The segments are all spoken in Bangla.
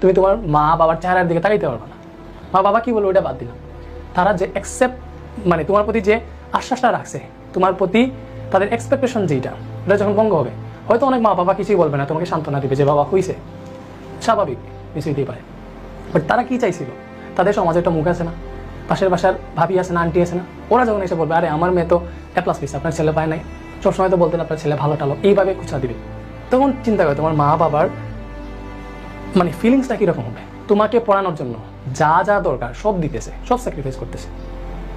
তুমি তোমার মা বাবার চেহারার দিকে তাকাইতে পারবে না। মা বাবা কি বলবো ওইটা বাদ দিলাম, তারা যে অ্যাকসেপ্ট মানে তোমার প্রতি যে আশ্বাসটা রাখছে, তোমার প্রতি তাদের এক্সপেকটেশন যেটা, এটা যখন ভঙ্গ হবে, হয়তো অনেক মা বাবা কিছুই বলবে না, তোমাকে সান্ত্বনা দিবে যে বাবা হইছে, স্বাভাবিক কিছু দিতেই পারে। বাট তারা কি চাইছিল, তাদের সমাজে একটা মুখ আছে না, পাশের বাসার ভাবি আছে না, আন্টি আছে না, ওরা যখন এসে বলবে আরে আমার মেয়ে তো এ প্লাস পেয়েছে, আপনার ছেলে পায় নাই, সবসময় তো বলতেন আপনার ছেলে ভালো টালো, এইভাবে খুচা দিবে, তখন চিন্তা করে তোমার মা বাবার মানে ফিলিংসটা কীরকম হবে। তোমাকে পড়ানোর জন্য যা যা দরকার সব দিতেছে, সব স্যাক্রিফাইস করতেছে,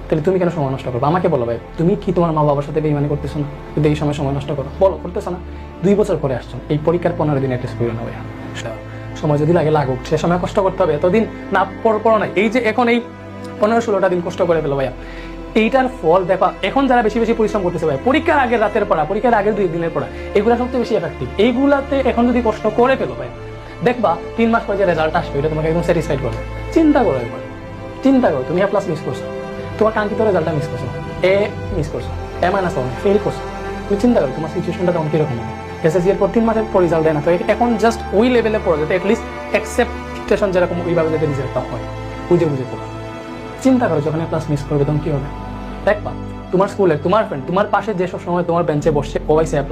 তাহলে তুমি কেন সময় নষ্ট করবে? আমাকে বলো ভাই, তুমি কি তোমার মা বাবার সাথে বেইমানি করতেছো না? যদি এই সময় নষ্ট করো, বলো করতেছো না? 2 বছর পরে আসছো, এই পরীক্ষার 15 দিন অ্যাটলিস্ট করো না ভাইয়া, সময় যদি লাগে লাগুক, সে সময় কষ্ট করতে হবে, এতদিন না পড়ো না, এই যে এখন এই 15-16টা দিন কষ্ট করে ফেলো ভাইয়া, এইটার ফল দেখো। এখন যারা বেশি বেশি পরিশ্রম করতেছে ভাই, পরীক্ষার আগের রাতের পড়া, পরীক্ষার আগের 2 দিনের পড়া, এগুলো সবচেয়ে বেশি এফেক্টিভ। এইগুলাতে এখন যদি কষ্ট করে ফেলো ভাইয়া, দেখবা 3 মাস পরে যে রেজাল্ট আসবে এটা তোমাকে একদম স্যাটিসফাইড করবে। চিন্তা করো একবার, চিন্তা করো, তুমি A+ মিস করছো, তোমার কাঙ্ক্ষিত রেজাল্টটা মিস করছো, A মিস করছো, A- ফেল করছো, তুমি চিন্তা করো তোমার সিচুয়েশনটা তখন কিরকম হবে। এসএসসি এর পর 3 মাসের পর রেজাল্ট দেয় না, তো এখন জাস্ট ওই লেভেলে পড়ো যাতে অ্যাটলিস্ট অ্যাকসেপ্টেশন যেরকম ওইভাবে যাতে রিজাল্টটা হয়, বুঝে বুঝে পড়ো। চিন্তা করো যখন A+ মিস করবে তখন কি হবে। দেখবা তোমার স্কুলের তোমার ফ্রেন্ড তোমার পাশে যে সব সময় তোমার বেঞ্চে বসছে ও পাইছে A+,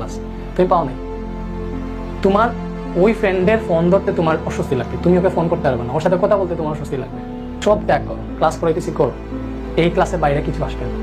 তুমি পাও নাই, তোমার ওই ফ্রেন্ডের ফোন ধরতে তোমার অস্বস্তি লাগবে, তুমি ওকে ফোন করতে পারবে না, ওর সাথে কথা বলতে তোমার অস্বস্তি লাগবে। সব ত্যাগ করো, ক্লাস করাইতেছি করো, এই ক্লাসের বাইরে কিছু আসবে না।